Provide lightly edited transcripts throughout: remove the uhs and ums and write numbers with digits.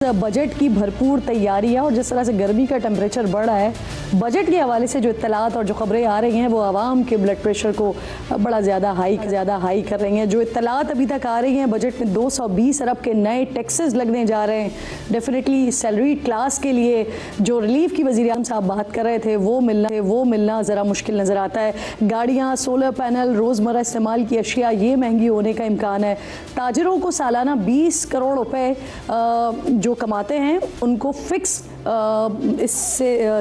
Budget की भरपूर तैयारी है और जिस तरह से गर्मी का टेम्परेचर बढ़ रहा है, बजट के हवाले से जो इत्तलात और जो खबरें आ रही हैं वो आवाम के ब्लड प्रेशर को बड़ा ज़्यादा हाई कर रही हैं। जो इत्तलात अभी तक आ रही हैं, बजट में 220 अरब के नए टैक्सेस लगने जा रहे हैं। डेफिनेटली सैलरी क्लास के लिए जो रिलीफ की वज़ीर आज़म साहब बात कर रहे थे वो मिलना ज़रा मुश्किल नज़र आता है। गाड़ियाँ, सोलर पैनल, रोज़मर्रा इस्तेमाल की अशिया ये महंगी होने का इम्कान है। ताजरों को सालाना 20 करोड़ रुपए जो कमाते हैं उनको फिक्स इस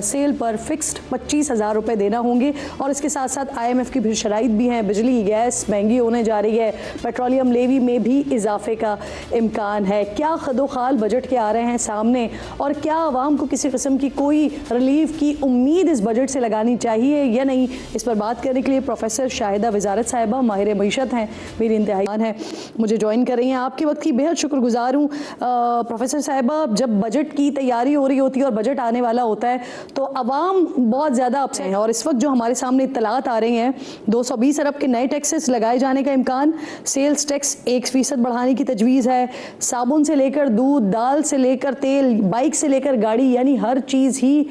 सेल पर फिक्स्ड 25,000 रुपये देना होंगे और इसके साथ साथ IMF की भी शराइत भी हैं। बिजली गैस महंगी होने जा रही है, पेट्रोलियम लेवी में भी इजाफे का इम्कान है। क्या खदोखाल बजट के आ रहे हैं सामने और क्या आवाम को किसी किस्म की कोई रिलीफ की उम्मीद इस बजट से लगानी चाहिए या नहीं, इस पर बात करने के लिए प्रोफेसर शाहिदा वजारत साहिबा माहिर मईशत हैं, मेरी इंतहाई है, मुझे ज्वाइन कर रही हैं। आपके वक्त की बेहद शुक्रगुजार हूँ। प्रोफेसर साहिबा, जब बजट की तैयारी हो रही होती है और बजट आने वाला होता है तो अवाम बहुत ज़्यादा अपसेट है और इस वक्त जो हमारे सामने इत्तलात आ रही हैं, 220 अरब के नए टैक्सेस लगाए जाने का इम्कान, सेल्स टैक्स 1% बढ़ाने की तजवीज़ है, साबुन से लेकर दूध, दाल से लेकर तेल, बाइक से लेकर गाड़ी, यानी हर चीज़ ही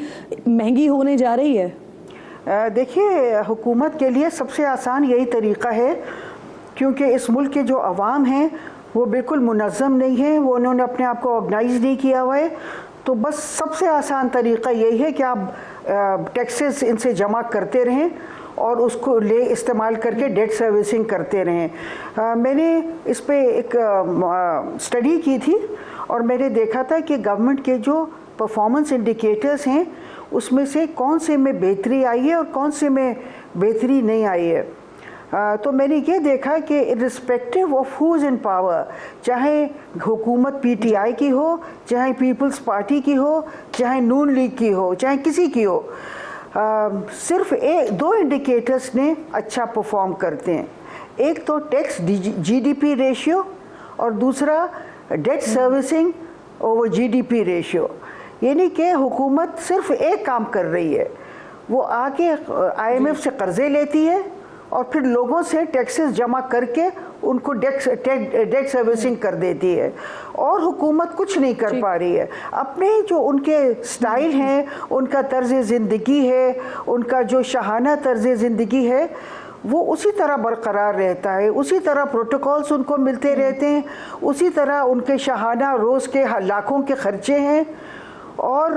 महंगी होने जा रही है। देखिए, हुकूमत के लिए सबसे आसान यही तरीका है, क्योंकि इस मुल्क के जो अवाम हैं वो बिल्कुल मुनज़्ज़म नहीं है, वो उन्होंने अपने आप को ऑर्गेनाइज नहीं किया हुआ है। तो बस सबसे आसान तरीका यही है कि आप टैक्सेस इनसे जमा करते रहें और उसको इस्तेमाल करके डेट सर्विसिंग करते रहें। मैंने इस पे एक स्टडी की थी और मैंने देखा था कि गवर्नमेंट के जो परफॉर्मेंस इंडिकेटर्स हैं उसमें से कौन से में बेहतरी आई है और कौन से में बेहतरी नहीं आई है। तो मैंने ये देखा कि irrespective of who is in power, चाहे हुकूमत PTI की हो, चाहे पीपल्स पार्टी की हो, चाहे नून लीग की हो, चाहे किसी की हो, सिर्फ दो इंडिकेटर्स ने अच्छा परफॉर्म करते हैं। एक तो टैक्स GDP रेशियो और दूसरा debt servicing over GDP ratio. यानी कि हुकूमत सिर्फ एक काम कर रही है, वो आके IMF से कर्जे लेती है और फिर लोगों से टैक्सेस जमा करके उनको डेट सर्विसिंग कर देती है और हुकूमत कुछ नहीं कर पा रही है। अपने जो उनके स्टाइल हैं, उनका तर्ज ज़िंदगी है, उनका जो शाहाना तर्ज ज़िंदगी है, वो उसी तरह बरकरार रहता है, उसी तरह प्रोटोकॉल्स उनको मिलते रहते हैं, उसी तरह उनके शाहाना रोज़ के लाखों के खर्चे हैं। और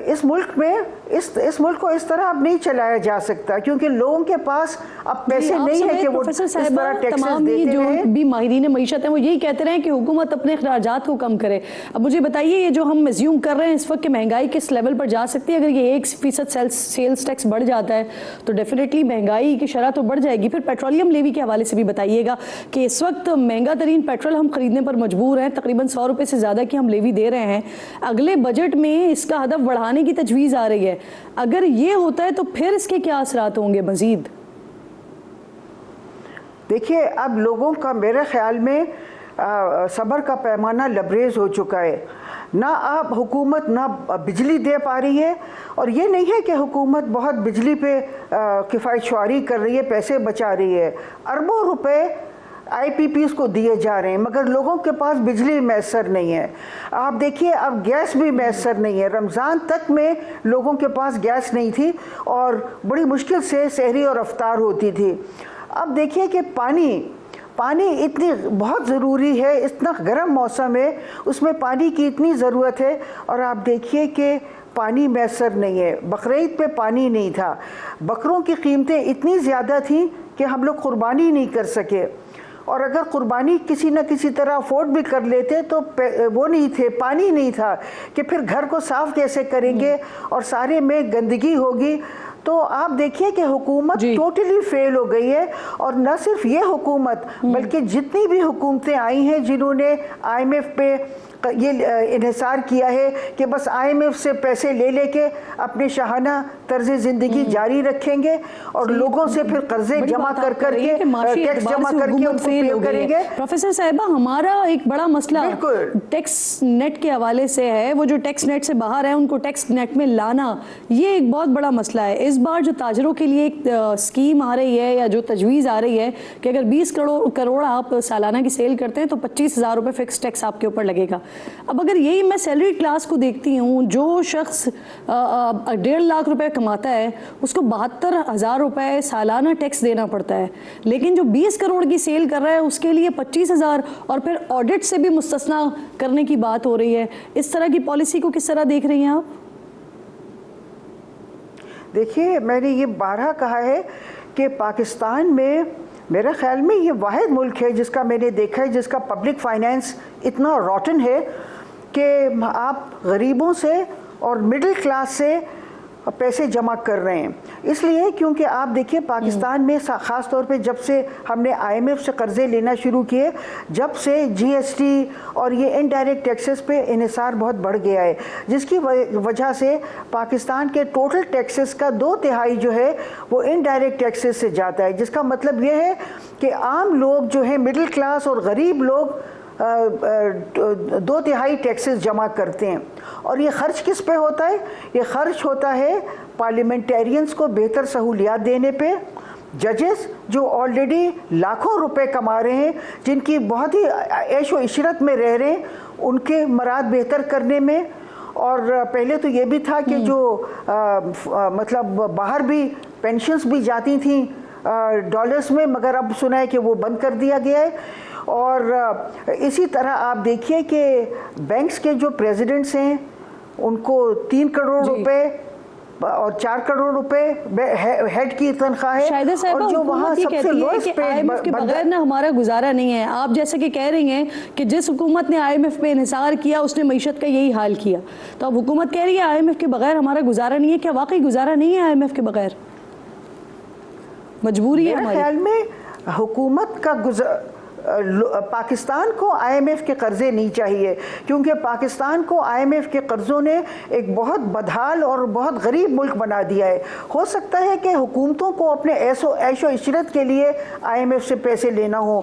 इस मुल्क में इस मुल्क को इस तरह अब नहीं चलाया जा सकता, क्योंकि लोगों के पास अब पैसे नहीं है कि वो इस तरह टैक्सेस देते हैं। भी माहिरीन मईशत हैं वो यही कहते रहे कि हुकूमत अपने अखराजात को कम करे। अब मुझे बताइए, ये जो हम एज्यूम कर रहे हैं इस वक्त कि महंगाई किस लेवल पर जा सकती है, अगर ये 1% सेल्स टैक्स बढ़ जाता है तो डेफिनेटली महंगाई की शरह तो बढ़ जाएगी। फिर पेट्रोलियम लेवी के हवाले से भी बताइएगा कि इस वक्त महंगा तरीन पेट्रोल हम खरीदने पर मजबूर हैं, तकरीबन 100 रुपये से ज़्यादा की हम लेवी दे रहे हैं। अगले बजट में इसका हदफ बढ़ाने की तजवीज़ आ रही है, अगर ये होता है तो फिर इसके क्या असरात होंगे मजीद? देखिए, अब लोगों का मेरे ख्याल में सब्र का पैमाना लबरेज हो चुका है। ना अब हुकूमत ना बिजली दे पा रही है, और ये नहीं है कि हुकूमत बहुत बिजली पे किफ़ायत शुआरी कर रही है, पैसे बचा रही है। अरबों रुपए IPPs को दिए जा रहे हैं, मगर लोगों के पास बिजली मैसर नहीं है। आप देखिए, अब गैस भी मैसर नहीं है। रमज़ान तक में लोगों के पास गैस नहीं थी और बड़ी मुश्किल से सहरी और अफ्तार होती थी। अब देखिए कि पानी इतनी बहुत ज़रूरी है, इतना गर्म मौसम है, उसमें पानी की इतनी ज़रूरत है, और आप देखिए कि पानी मैसर नहीं है। बकरीद पे पानी नहीं था, बकरों की कीमतें इतनी ज़्यादा थी कि हम लोग कुर्बानी नहीं कर सके, और अगर कुर्बानी किसी न किसी तरह अफोर्ड भी कर लेते तो वो नहीं थे, पानी नहीं था कि फिर घर को साफ़ कैसे करेंगे और सारे में गंदगी होगी। तो आप देखिए कि हुकूमत टोटली फेल हो गई है, और न सिर्फ ये हुकूमत बल्कि जितनी भी हुकूमतें आई हैं जिन्होंने IMF पे ये इन्हिसार किया है कि बस IMF से पैसे ले लेके अपने शाहाना तर्ज ज़िंदगी जारी रखेंगे और लोगों से फिर कर्जे जमा कर करके टैक्स जमा करके उनको पे करेंगे। प्रोफेसर साहिबा, हमारा एक बड़ा मसला टैक्स नेट के हवाले से है, वो जो टैक्स नेट से बाहर है उनको टैक्स नेट में लाना, ये एक बहुत बड़ा मसला है। इस बार जो ताजरों के लिए एक स्कीम आ रही है या जो तजवीज़ आ रही है कि अगर 20 करोड़ आप सालाना की सेल करते हैं तो 25,000 रुपये फिक्स टैक्स आपके ऊपर लगेगा। اب اگر یہی میں سیلری کلاس کو دیکھتی ہوں، جو شخص 1.5 لاکھ روپے کماتا ہے اس کو 72,000 روپے سالانہ ٹیکس دینا پڑتا ہے، لیکن جو 20 کروڑ کی سیل کر رہا ہے اس کے لیے 25,000 اور پھر آڈٹ سے بھی مستثنا کرنے کی بات ہو رہی ہے۔ اس طرح کی پالیسی کو کس طرح دیکھ رہی ہیں آپ؟ دیکھیے، میں نے یہ بارہا کہا ہے کہ پاکستان میں میرے خیال میں یہ واحد ملک ہے جس کا میں نے دیکھا ہے جس کا پبلک فائنینس اتنا روٹن ہے کہ آپ غریبوں سے اور مڈل کلاس سے پیسے جمع کر رہے ہیں۔ اس لیے کیونکہ آپ دیکھیے پاکستان میں خاص طور پہ جب سے ہم نے IMF سے قرضے لینا شروع کیے، جب سے GST اور یہ انڈائریکٹ ٹیکسز پہ انحصار بہت بڑھ گیا ہے، جس کی وجہ سے پاکستان کے ٹوٹل ٹیکسز کا 2/3 جو ہے وہ انڈائریکٹ ٹیکسز سے جاتا ہے، جس کا مطلب یہ ہے کہ عام لوگ جو ہیں مڈل کلاس اور غریب لوگ 2/3 ٹیکسز جمع کرتے ہیں۔ اور یہ خرچ کس پہ ہوتا ہے؟ یہ خرچ ہوتا ہے پارلیمنٹیرینز کو بہتر سہولیات دینے پہ، ججز جو آلریڈی لاکھوں روپے کما رہے ہیں، جن کی بہت ہی عیش و عشرت میں رہ رہے ہیں، ان کے مراد بہتر کرنے میں۔ اور پہلے تو یہ بھی تھا کہ جو مطلب باہر بھی پینشنز بھی جاتی تھیں ڈالرز میں، مگر اب سنا ہے کہ وہ بند کر دیا گیا ہے۔ اور اسی طرح آپ دیکھیے کہ بینکس کے جو پریزیڈنٹس ہیں ان کو 3 کروڑ روپے اور 4 کروڑ روپے ہیڈ کی تنخواہ ہے، شاہدہ صاحبہ اور جو وہاں سب سے لوئسٹ پے IMF کے بغیر نہ ہمارا گزارا نہیں ہے۔ آپ جیسے کہ کہہ رہی ہیں کہ جس حکومت نے IMF پہ انحصار کیا اس نے معیشت کا یہی حال کیا، تو اب حکومت کہہ رہی ہے IMF کے بغیر ہمارا گزارا نہیں ہے۔ کیا واقعی گزارا نہیں ہے IMF کے بغیر؟ مجبوری ہے میرے خیال میں حکومت کا پاکستان کو IMF کے قرضے نہیں چاہیے، کیونکہ پاکستان کو IMF کے قرضوں نے ایک بہت بدحال اور بہت غریب ملک بنا دیا ہے۔ ہو سکتا ہے کہ حکومتوں کو اپنے عیش و عشرت کے لیے IMF سے پیسے لینا ہو۔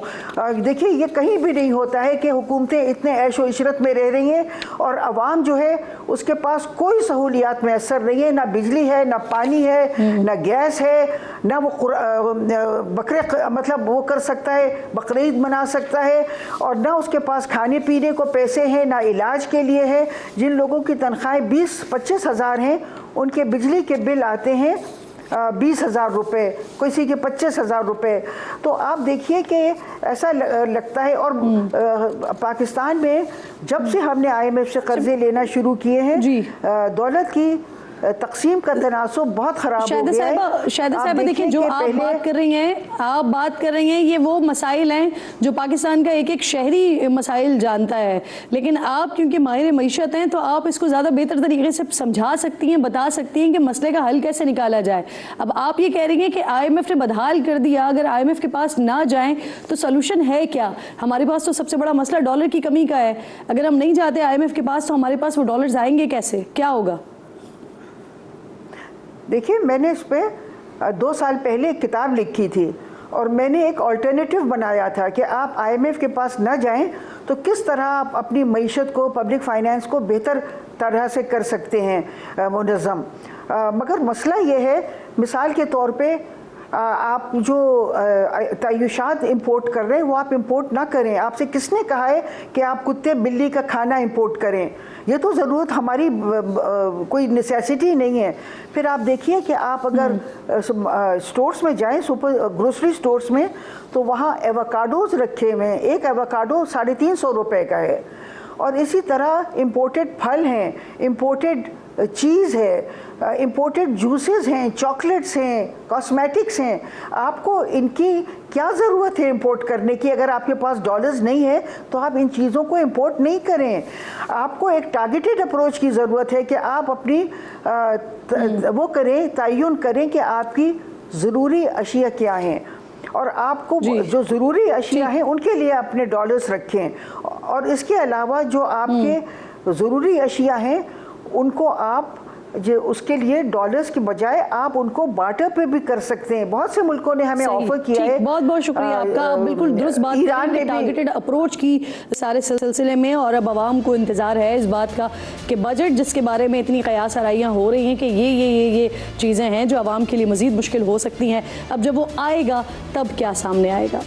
دیکھیے، یہ کہیں بھی نہیں ہوتا ہے کہ حکومتیں اتنے عیش و عشرت میں رہ رہی ہیں اور عوام جو ہے اس کے پاس کوئی سہولیات میسر نہیں ہے، نہ بجلی ہے، نہ پانی ہے، نہ گیس ہے، نہ وہ مطلب وہ کر سکتا ہے، بقرعید منا سکتا ہے، اور نہ اس کے پاس کھانے پینے کو پیسے ہیں، نہ علاج کے لیے ہے۔ جن لوگوں کی تنخواہیں 20-25 ہزار ہیں ان کے بجلی کے بل آتے ہیں 20,000 روپے، کسی کے 25,000 روپے۔ تو آپ دیکھیے کہ ایسا لگتا ہے۔ اور پاکستان میں جب سے ہم نے IMF سے قرضے لینا شروع کیے ہیں، دولت کی تقسیم کا تناسب بہت خراب ہو گیا ہے۔ شاہدہ صاحبہ دیکھیں، جو آپ بات کر رہی ہیں یہ وہ مسائل ہیں جو پاکستان کا ایک شہری مسائل جانتا ہے، لیکن آپ کیونکہ ماہر معیشت ہیں تو آپ اس کو زیادہ بہتر طریقے سے سمجھا سکتی ہیں، بتا سکتی ہیں کہ مسئلے کا حل کیسے نکالا جائے۔ اب آپ یہ کہہ رہی ہیں کہ IMF نے بدحال کر دیا، اگر IMF کے پاس نہ جائیں تو سولوشن ہے کیا؟ ہمارے پاس تو سب سے بڑا مسئلہ ڈالر کی کمی کا ہے، اگر ہم نہیں جاتے IMF کے پاس تو ہمارے پاس وہ ڈالرز آئیں گے کیسے؟ کیا ہوگا؟ دیکھیے، میں نے اس پہ 2 سال پہلے ایک کتاب لکھی تھی اور میں نے ایک آلٹرنیٹیو بنایا تھا کہ آپ IMF کے پاس نہ جائیں تو کس طرح آپ اپنی معیشت کو، پبلک فائنینس کو بہتر طرح سے کر سکتے ہیں منظم۔ مگر مسئلہ یہ ہے، مثال کے طور پہ آپ جو تعیشات امپورٹ کر رہے ہیں وہ آپ امپورٹ نہ کریں۔ آپ سے کس نے کہا ہے کہ آپ کتے بلی کا کھانا امپورٹ کریں؟ یہ تو ضرورت ہماری کوئی نیسیسٹی نہیں ہے۔ پھر آپ دیکھیے کہ آپ اگر سٹورز میں جائیں، گروسری سٹورز میں، تو وہاں ایووکاڈوز رکھے ہوئے ہیں، ایک ایووکاڈو 350 روپے کا ہے۔ اور اسی طرح امپورٹڈ پھل ہیں، امپورٹڈ چیز ہے، امپورٹڈ جوسز ہیں، چاکلیٹس ہیں، کاسمیٹکس ہیں۔ آپ کو ان کی کیا ضرورت ہے امپورٹ کرنے کی؟ اگر آپ کے پاس ڈالرز نہیں ہے تو آپ ان چیزوں کو امپورٹ نہیں کریں۔ آپ کو ایک ٹارگیٹڈ اپروچ کی ضرورت ہے کہ آپ اپنی وہ کریں، تعین کریں کہ آپ کی ضروری اشیاء کیا ہیں، اور آپ کو جو ضروری اشیاء ہیں ان کے لیے اپنے ڈالرز رکھیں۔ اور اس کے علاوہ جو آپ کے ضروری اشیاء ہیں ان کو آپ اس کے لیے ڈالرز کی بجائے آپ ان کو بارٹر پہ بھی کر سکتے ہیں۔ بہت سے ملکوں نے ہمیں آفر کیا ہے۔ بہت بہت شکریہ آپ کا، بالکل درست بات ہے، ٹارگیٹڈ اپروچ کی سارے سلسلے میں۔ اور اب عوام کو انتظار ہے اس بات کا کہ بجٹ جس کے بارے میں اتنی قیاس آرائیاں ہو رہی ہیں کہ یہ چیزیں ہیں جو عوام کے لیے مزید مشکل ہو سکتی ہیں، اب جب وہ آئے گا تب کیا سامنے آئے گا۔